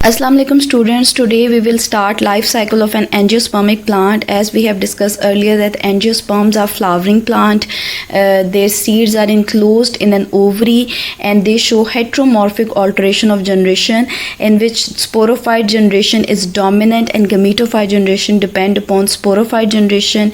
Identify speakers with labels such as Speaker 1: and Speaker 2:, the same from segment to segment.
Speaker 1: Assalamu alaikum students. Today we will start life cycle of an angiospermic plant. As we have discussed earlier that angiosperms are flowering plant. Their seeds are enclosed in an ovary and they show heteromorphic alteration of generation in which sporophyte generation is dominant and gametophyte generation depend upon sporophyte generation.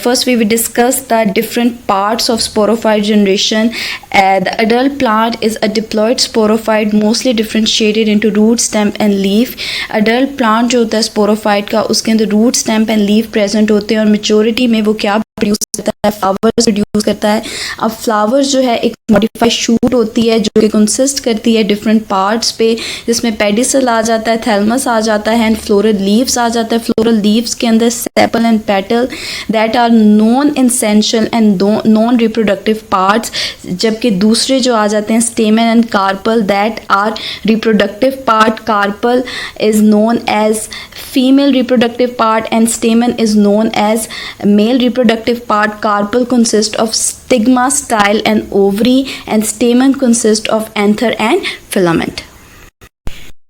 Speaker 1: First we will discuss the different parts of sporophyte generation. The adult plant is a diploid sporophyte mostly differentiated into root, stem and leaf. Adult plant जो होता है sporophyte का उसके अंदर root, stem and leaf present होते हैं और maturity में वो क्या प्रोड्यूस करता है, फ्लावर्स प्रोड्यूस करता है. अब फ्लावर्स जो है एक मॉडिफाइड शूट होती है जो कि कंसिस्ट करती है डिफरेंट पार्ट्स पे, जिसमें पेडिसल आ जाता है, थैलमस आ जाता है एंड फ्लोरल लीव्स आ जाता है. फ्लोरल लीव्स के अंदर sepal and petal that are non essential and non reproductive parts, जबकि दूसरे जो आ जाते हैं stamen and carpel that are reproductive part. Carpel is known as female reproductive part and stamen is known as male reproductive part. Carpel consists of stigma, style and ovary and stamen consists of anther and filament.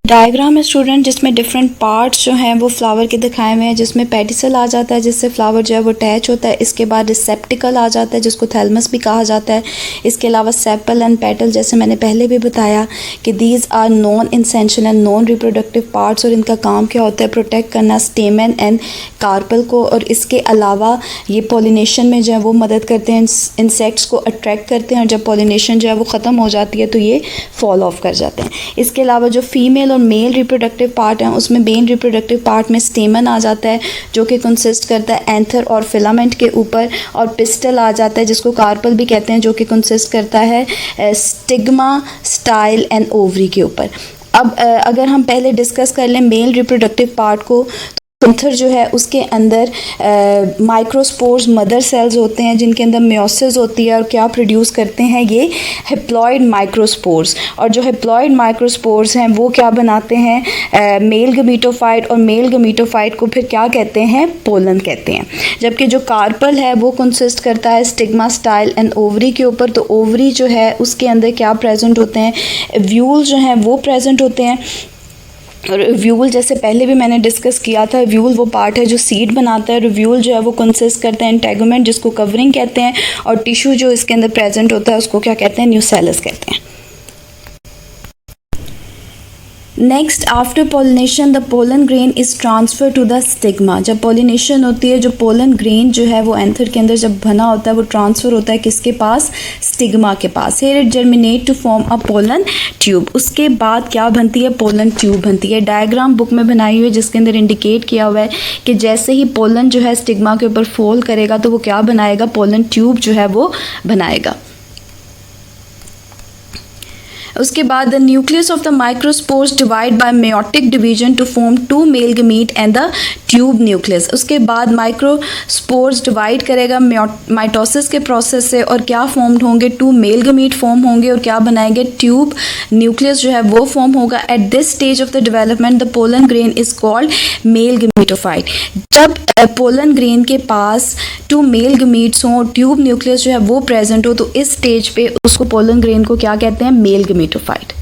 Speaker 1: Diagram है student जिसमें different parts जो हैं वो flower के दिखाए हुए हैं, जिसमें पेडिसल आ जाता है जिससे फ्लावर जो है वो अटैच होता है. इसके बाद रिसेप्टिकल आ जाता है जिसको थैलमस भी कहा जाता है. इसके अलावा सेपल एंड पेटल जैसे मैंने पहले भी बताया कि these are non essential and non reproductive parts और इनका काम क्या होता है प्रोटेक्ट करना स्टेमन एंड कार्पल को. और इसके अलावा ये पॉलिनेशन में जो है वो मदद करते हैं, इंसेक्ट्स को अट्रैक्ट करते हैं और जब पॉलिनेशन जो है वो ख़त्म हो जाती है तो ये फॉल ऑफ कर जाते हैं. इसके अलावा जो फीमेल और मेल रिप्रोडक्टिव पार्ट है उसमें मेन रिप्रोडक्टिव पार्ट में स्टेमन आ जाता है जो कि कंसिस्ट करता है एंथर और फिलामेंट के ऊपर, और पिस्टल आ जाता है जिसको कार्पल भी कहते हैं जो कि कंसिस्ट करता है स्टिग्मा, स्टाइल एंड ओवरी के ऊपर. अब अगर हम पहले डिस्कस कर लें मेल रिप्रोडक्टिव पार्ट को, एंथर जो है उसके अंदर माइक्रोस्पोर्स मदर सेल्स होते हैं जिनके अंदर मियोसिस होती है और क्या प्रोड्यूस करते हैं ये हेप्लॉइड माइक्रोस्पोर्स. और जो हेप्लॉइड माइक्रोस्पोर्स हैं वो क्या बनाते हैं मेल गमीटोफाइट, और मेल गमीटोफाइट को फिर क्या कहते हैं पोलन कहते हैं. जबकि जो कार्पल है वो कंसिस्ट करता है स्टिग्मा, स्टाइल एंड ओवरी के ऊपर. तो ओवरी जो है उसके अंदर क्या प्रेजेंट होते हैं, व्यूल जो हैं वो प्रेजेंट होते हैं. और व्यूल जैसे पहले भी मैंने डिस्कस किया था, व्यूल वो पार्ट है जो सीड बनाता है. व्यूल जो है वो कंसिस्ट करता है इंटेगुमेंट जिसको कवरिंग कहते हैं, और टिश्यू जो इसके अंदर प्रेजेंट होता है उसको क्या कहते हैं न्यूसेलस कहते हैं. Next after pollination the pollen grain is transfer to the stigma. जब पोलिनेशन होती है जो पोलन ग्रेन जो है वो एंथर के अंदर जब बना होता है वो ट्रांसफ़र होता है किसके पास, स्टिग्मा के पास. Here it germinate to form a pollen tube. उसके बाद क्या बनती है, पोलन ट्यूब बनती है. डायग्राम बुक में बनाई हुई है जिसके अंदर इंडिकेट किया हुआ है कि जैसे ही पोलन जो है स्टिग्मा के ऊपर फॉल करेगा तो वो क्या बनाएगा, पोलन ट्यूब जो है वो बनाएगा. उसके बाद the nucleus of the microspores divide by meiotic division to form two male gamete and the tube nucleus. उसके बाद माइक्रोस्पोर्स डिवाइड करेगा माइटोसिस के प्रोसेस से और क्या फॉर्म्ड होंगे, टू मेल गमीट फॉर्म होंगे और क्या बनाएंगे, ट्यूब न्यूक्लियस जो है वो फॉर्म होगा. At this stage of the development the pollen grain is called male gametophyte. जब पोलन ग्रेन के पास टू मेल गमीट्स हों, ट्यूब न्यूक्लियस जो है वो प्रेजेंट हो, तो इस स्टेज पे उसको पोलन ग्रेन को क्या कहते हैं, male gametophyte.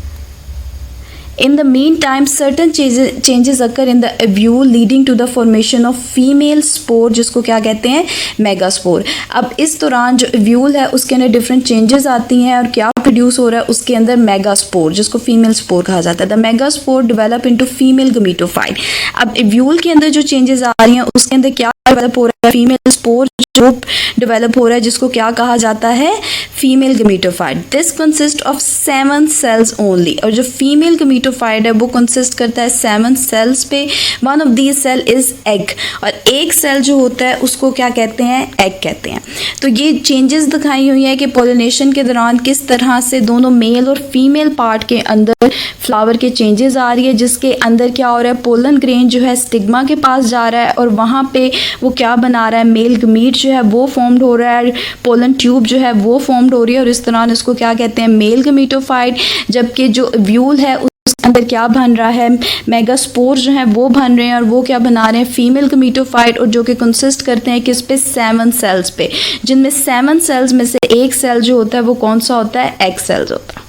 Speaker 1: In the meantime, certain changes occur in the ovule leading to the formation of female spore जिसको क्या कहते हैं, मेगास्पोर. अब इस दौरान जो ovule है उसके अंदर डिफरेंट चेंजेस आती हैं और क्या प्रोड्यूस हो रहा है उसके अंदर मेगास्पोर जिसको फीमेल स्पोर कहा जाता है. The megaspore develop into female gametophyte. अब ovule के अंदर जो चेंजेस आ रही हैं उसके अंदर क्या डेवलप हो रहा है, फीमेल स्पोर जो डेवलप हो रहा है जिसको क्या कहा जाता है, female gametophyte. This consist of 7 sales only. और जो फीमेल गमीटोफाइट है वो कंसिस्ट करता है 7 सेल्स पे. One of these cell is egg, और एक सेल जो होता है उसको क्या कहते हैं, एग कहते हैं. तो ये चेंजेस दिखाई हुई है कि पोलिनेशन के दौरान किस तरह से दोनों मेल और फीमेल पार्ट के अंदर फ्लावर के चेंजेस आ रही है, जिसके अंदर क्या हो रहा है, पोलन ग्रेन जो है स्टिग्मा के पास जा रहा है और वहाँ पे वो क्या बना रहा है, मेल गमीट जो है वो फॉर्म्ड हो रहा है, पोलन ट्यूब जो है वो फॉर्म्ड हो रही है और इस दौरान इसको क्या कहते हैं, मेल गमीटोफाइट. जबकि जो व्यूल है उसके अंदर क्या बन रहा है, मेगास्पोर जो है वो बन रहे हैं और वो क्या बना रहे हैं, फीमेल गमीटोफाइट, और जो कि कंसिस्ट करते हैं किस पे, 7 सेल्स पे, जिनमें 7 सेल्स में से एक सेल जो होता है वो कौन सा होता है, एग सेल्स होता है.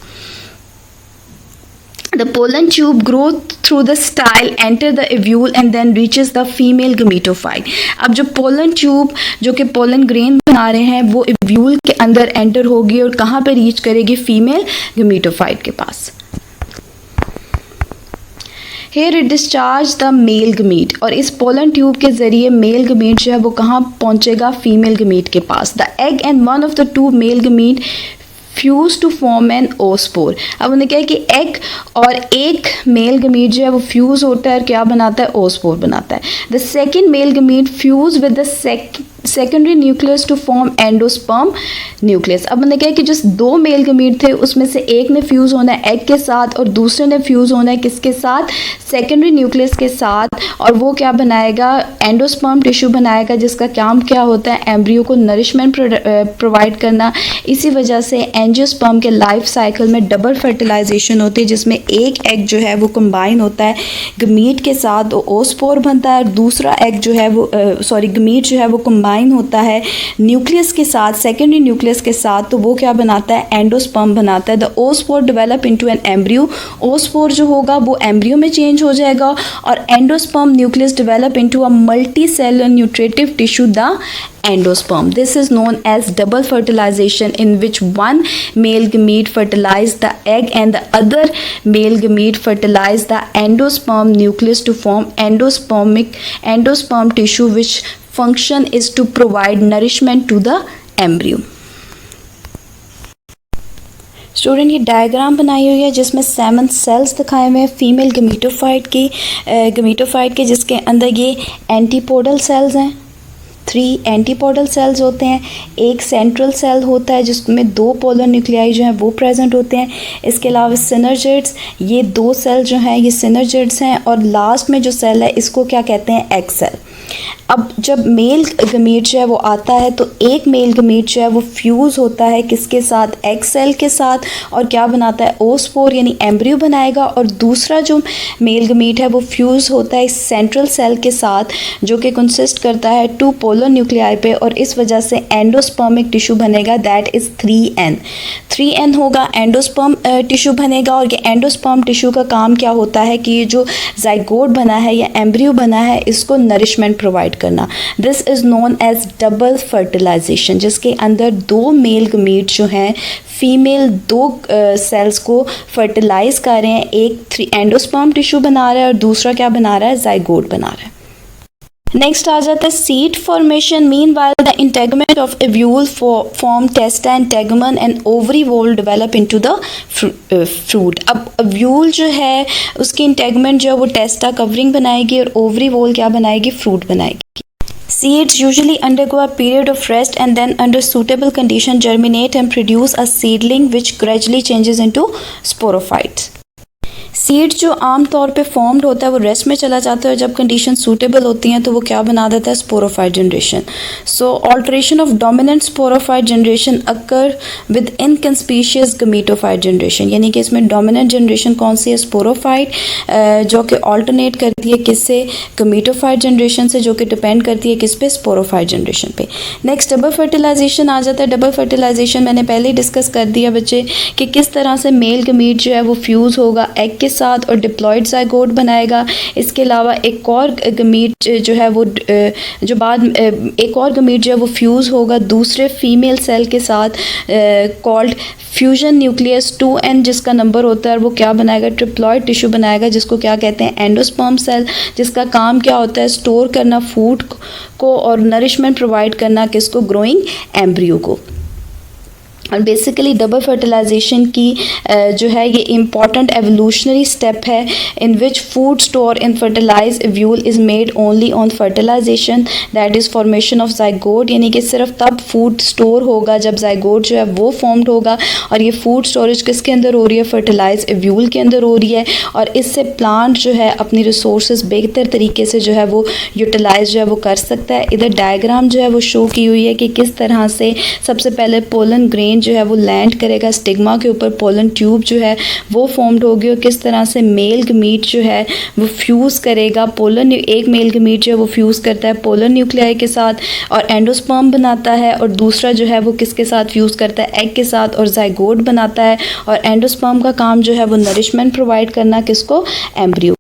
Speaker 1: The pollen tube grows through the style, enter the ovule and then reaches the female gametophyte. अब जो pollen tube जो कि pollen grain बना रहे हैं वो ovule के अंदर enter होगी और कहाँ पे reach करेगी? female gametophyte के पास. Here it discharge the male gamete और इस pollen tube के ज़रिए male gamete जो है वो कहाँ पहुँचेगा? female gamete के पास. The egg and one of the two male gamete fuse to form an oospore. अब उन्हें क्या है कि एग और एक मेल गमीट जो है वो फ्यूज होता है और क्या बनाता है? ओस्पोर बनाता है. The second male gamete fuse with the secondary nucleus to form endosperm nucleus. अब मैंने कहा कि जो दो मेल गमीट थे उसमें से एक ने फ्यूज़ होना है एग के साथ और दूसरे ने फ्यूज़ होना है किसके साथ? सेकेंडरी न्यूक्लियस के साथ. और वो क्या बनाएगा? एंडोस्पर्म टिश्यू बनाएगा जिसका काम क्या होता है? एम्ब्रियो को नरिशमेंट प्रोवाइड करना. इसी वजह से एंजियोस्पर्म के लाइफ साइकिल में डबल फर्टिलाइजेशन होती है जिसमें एक एग जो है वो कंबाइन होता है गमीट के साथ, ओस्पोर बनता है, और दूसरा एग जो है वो गमीट जो है वो कंबाइन होता है न्यूक्लियस के साथ, सेकेंडरी न्यूक्लियस के साथ. तो वो क्या बनाता है? एंडोस्पर्म बनाता है. The oospore develop into an embryo. Oospore जो होगा वो एम्ब्रियो में चेंज हो जाएगा और endosperm nucleus develop into a multicellular nutritive tissue, the endosperm. This is known as double fertilization in which one male gamete fertilize the egg and the other male gamete fertilize the endosperm nucleus to form endosperm tissue, which function is to provide nourishment to the embryo. Student ये diagram बनाई हुई है जिसमें 7 sales दिखाए हुए हैं female gametophyte के जिसके अंदर ये एंटीपोडल सेल्स हैं. 3 एंटीपोडल सेल्स होते हैं. एक सेंट्रल सेल होता है जिसमें 2 पोलर न्यूक्लियाई जो हैं वो प्रेजेंट होते हैं. इसके अलावा सिनर्जिड्स, ये 2 सेल जो हैं ये सिनर्जिड्स हैं. और लास्ट में जो सेल है इसको क्या कहते हैं? Egg cell. अब जब मेल गमीट जो है वो आता है तो एक मेल गमीट जो है वो फ्यूज़ होता है किसके साथ? एग सेल के साथ. और क्या बनाता है? ओस्पोर यानी एम्ब्रियो बनाएगा. और दूसरा जो मेल गमीट है वो फ्यूज़ होता है सेंट्रल सेल के साथ जो कि कंसिस्ट करता है 2 पोलर न्यूक्लियाई पे, और इस वजह से एंडोस्पर्मिक टिश्यू बनेगा. दैट इज़ 3N होगा, एंडोस्पर्म टिश्यू बनेगा. और ये एंडोस्पर्म टिश्यू का काम क्या होता है कि ये जो जाइगोट बना है या एम्ब्रियो बना है इसको नरिशमेंट प्रोवाइड करना. This is known as double fertilization जिसके अंदर 2 मेल गमीट जो हैं फीमेल 2 सेल्स को फर्टिलाइज कर रहे हैं. एक एंडोस्पर्म टिश्यू बना रहा है और दूसरा क्या बना रहा है? जाइगोट बना रहा है. नेक्स्ट आ जाता है seed formation. Meanwhile the integument of ovule form testa and tegmen and ovary wall develop into the fruit. अब एव्यूल जो है उसकी इंटेगमेंट जो है वो टेस्टा कवरिंग बनाएगी और ओवरी वोल क्या बनाएगी? फ्रूट बनाएगी. Seeds usually undergo a period of rest and then under suitable condition germinate and produce a seedling which gradually changes into sporophytes. Seed जो आम तौर पे फॉर्म्ड होता है वो रेस्ट में चला जाता है और जब कंडीशन सूटेबल होती हैं तो वो क्या बना देता है? Sporophyte generation. So alternation of dominant sporophyte generation occur with inconspicuous gametophyte generation. यानी कि इसमें डोमिनेंट जनरेशन कौन सी है? स्पोरोफाइट, जो कि ऑल्टरनेट करती है किससे? गमीटोफाइट जनरेशन से, जो कि डिपेंड करती है किस पे? स्पोरोफाइट जनरेशन पे. नेक्स्ट डबल फर्टिलाइजेशन आ जाता है. डबल फर्टिलाइजेशन मैंने पहले ही डिस्कस कर दिया बच्चे कि किस तरह से मेल गमीट जो है वो फ्यूज़ होगा एग के साथ और डिप्लॉयड जाइगोट बनाएगा. इसके अलावा एक और गमीट जो है वो जो बाद एक और गमीट जो है वो फ्यूज़ होगा दूसरे फीमेल सेल के साथ कॉल्ड फ्यूजन न्यूक्लियस 2N जिसका नंबर होता है. वो क्या बनाएगा? ट्रिप्लॉयड टिश्यू बनाएगा जिसको क्या कहते हैं? एंडोस्पर्म सेल, जिसका काम क्या होता है? स्टोर करना फूड को और नरिशमेंट प्रोवाइड करना किसको? ग्रोइंग एम्ब्रियो को. और बेसिकली डबल फर्टिलाइजेशन की जो है ये इम्पॉर्टेंट एवोल्यूशनरी स्टेप है in which food store in fertilize ovule is made only on fertilization that is formation of zygote. यानी कि सिर्फ तब फूड स्टोर होगा जब जाइगोट जो है वो फॉर्म्ड होगा. और ये फूड स्टोरेज किसके अंदर हो रही है? फर्टिलाइज एव्यूल के अंदर हो रही है. और इससे प्लांट जो है अपनी रिसोर्सेज बेहतर तरीके से जो है वो यूटिलाइज जो है वो कर सकता है. इधर डायग्राम जो है वो शो की हुई है कि किस तरह से सबसे पहले पोलन ग्रेन ग्रेन जो है वो लैंड करेगा स्टिग्मा के ऊपर, पोलन ट्यूब जो है वो फॉर्म्ड होगी और किस तरह से मेल गमीट जो है वो फ्यूज़ करेगा, पोलन एक मेल गमीट जो है वो फ्यूज़ करता है पोलर न्यूक्लियाई के साथ और एंडोस्पर्म बनाता है, और दूसरा जो है वो किसके साथ फ्यूज़ करता है, एग के साथ, और जाइगोट बनाता है। और एंडोस्पर्म का काम जो है वो नरिशमेंट प्रोवाइड करना किसको, एम्ब्रियो।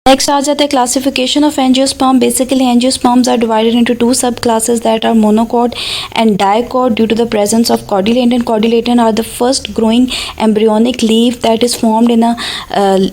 Speaker 1: नेक्स्ट आ जाता है classification of angiosperm. Basically angiosperms are divided into two sub classes that are monocot and dicot due to the presence of cotyledon. Cotyledon are the first growing embryonic leaf that is formed in a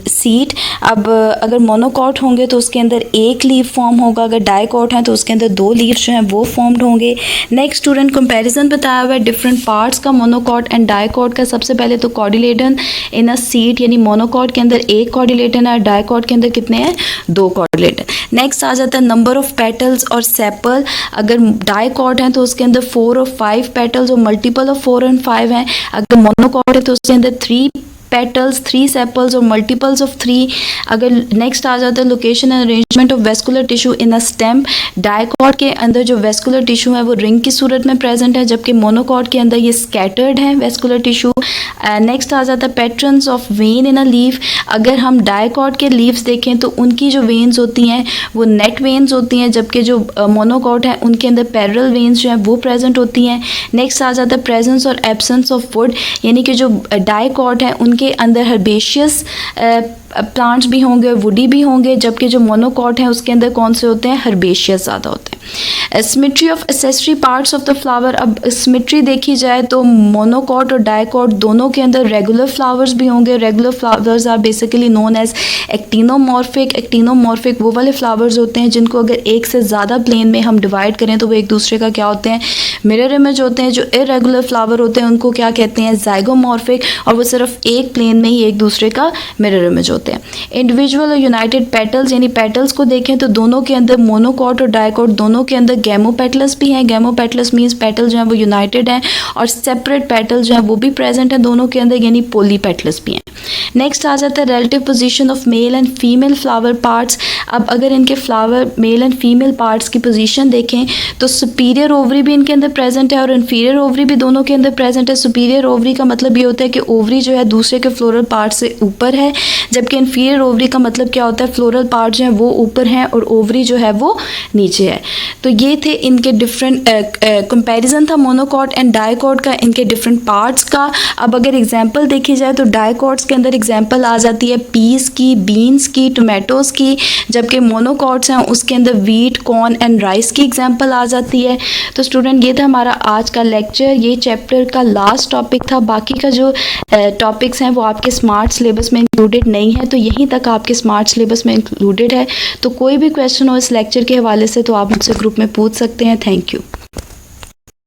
Speaker 1: seed. अब अगर monocot होंगे तो उसके अंदर एक leaf form होगा, अगर dicot हैं तो उसके अंदर दो लीव्स जो हैं वो फॉर्म्ड होंगे। नेक्स्ट स्टूडेंट कंपैरिजन बताया हुआ है डिफरेंट पार्ट्स का मोनोकॉट एंड डाइकॉट का। सबसे पहले तो कॉर्डिलेटन इन अ सीड, यानी मोनोकॉट के अंदर एक कॉर्डिलेटन है, डाइकॉट के अंदर कितने हैं, दो कॉर्डिलेटन। नेक्स्ट आ जाता है नंबर ऑफ पेटल्स और सेपल। अगर डाइकॉट हैं तो उसके अंदर 4 और 5 पेटल्स और मल्टीपल ऑफ 4 एंड 5 हैं। अगर मोनोकॉट है तो उसके अंदर 3 पेटल्स, 3 सेपल्स और मल्टीपल्स ऑफ 3। अगर नेक्स्ट आ जाता है location and arrangement of vascular tissue in a stem. Dicot के अंदर जो वेस्कुलर टिश्यू है वो रिंग की सूरत में प्रेजेंट है, जबकि मोनोकॉट के अंदर ये स्कैटर्ड है वेस्कुलर टिश्यू। नेक्स्ट आ जाता है patterns of when in a leaf. अगर हम डाइकॉट के लीव्स देखें तो उनकी जो वेन्स होती हैं वो नेट वेन्स होती हैं, जबकि जो मोनोकॉट है उनके अंदर पैरेलल वेन्स जो हैं वो प्रेजेंट होती हैं। नेक्स्ट आ जाता है प्रेजेंस और एब्सेंस ऑफ वुड, यानी कि जो डाइकॉट है उनके अंदर हर्बेशियस प्लांट्स भी होंगे और वुडी भी होंगे, जबकि जो मोनोकॉट है उसके अंदर कौन से होते हैं, हर्बेशियस ज़्यादा होते हैं। Symmetry of accessory parts of the flower. अब सिमेट्री देखी जाए तो मोनोकॉट और डाइकॉट दोनों के अंदर रेगुलर फ्लावर्स भी होंगे। Regular flowers are basically known as actinomorphic. Actinomorphic वो वाले फ्लावर्स होते हैं जिनको अगर एक से ज़्यादा प्लेन में हम डिवाइड करें तो वो एक दूसरे का क्या होते हैं, मिरर इमेज होते हैं। जो इरेगुलर फ्लावर होते हैं उनको क्या कहते हैं, जाइगोमॉर्फिक, और वो सिर्फ एक प्लेन में ही एक दूसरे का मिरर इमेज होते हैं। इंडिविजुअल और यूनाइटेड पेटल्स, यानी पेटल्स को देखें तो दोनों के अंदर मोनोकॉट और डाइकॉट दोनों के अंदर गैमोपेटलस भी हैं। गैमोपेटलस मींस पेटल जो हैं वो यूनाइटेड हैं, और सेपरेट पेटल जो हैं वो भी प्रेजेंट हैं दोनों के अंदर, यानी पोलीपेटलस भी हैं। नेक्स्ट आ जाता है relative position of male and female flower parts. अब अगर इनके flower male and female parts की पोजीशन देखें तो सुपीरियर ओवरी भी इनके अंदर प्रेजेंट है और इन्फीरियर ओवरी भी दोनों के अंदर प्रेजेंट है। सुपीरियर ओवरी का मतलब ये होता है कि ओवरी जो है दूसरे के फ्लोरल पार्ट से ऊपर है, जबकि इन्फीरियर ओवरी का मतलब क्या होता है, फ्लोरल पार्ट जो है वो ऊपर हैं और ओवरी जो है वो नीचे है। तो ये थे इनके डिफरेंट कंपैरिजन था मोनोकॉट एंड डाइकॉट का, इनके डिफरेंट पार्ट्स का। अब अगर एग्जांपल देखी जाए तो डाइकॉट्स के अंदर एग्जांपल आ जाती है पीस की, बीन्स की, टोमेटोज़ की, जबकि मोनोकॉट्स हैं उसके अंदर वीट, कॉर्न एंड राइस की एग्जांपल आ जाती है। तो स्टूडेंट ये था हमारा आज का लेक्चर, ये चैप्टर का लास्ट टॉपिक था। बाकी का जो टॉपिक्स हैं वो आपके स्मार्ट सिलेबस में इंक्लूडेड नहीं है, तो यहीं तक आपके स्मार्ट सिलेबस में इंक्लूडेड है। तो कोई भी क्वेश्चन हो इस लेक्चर के हवाले से तो आप मुझसे ग्रुप में पूछ सकते हैं। Thank you.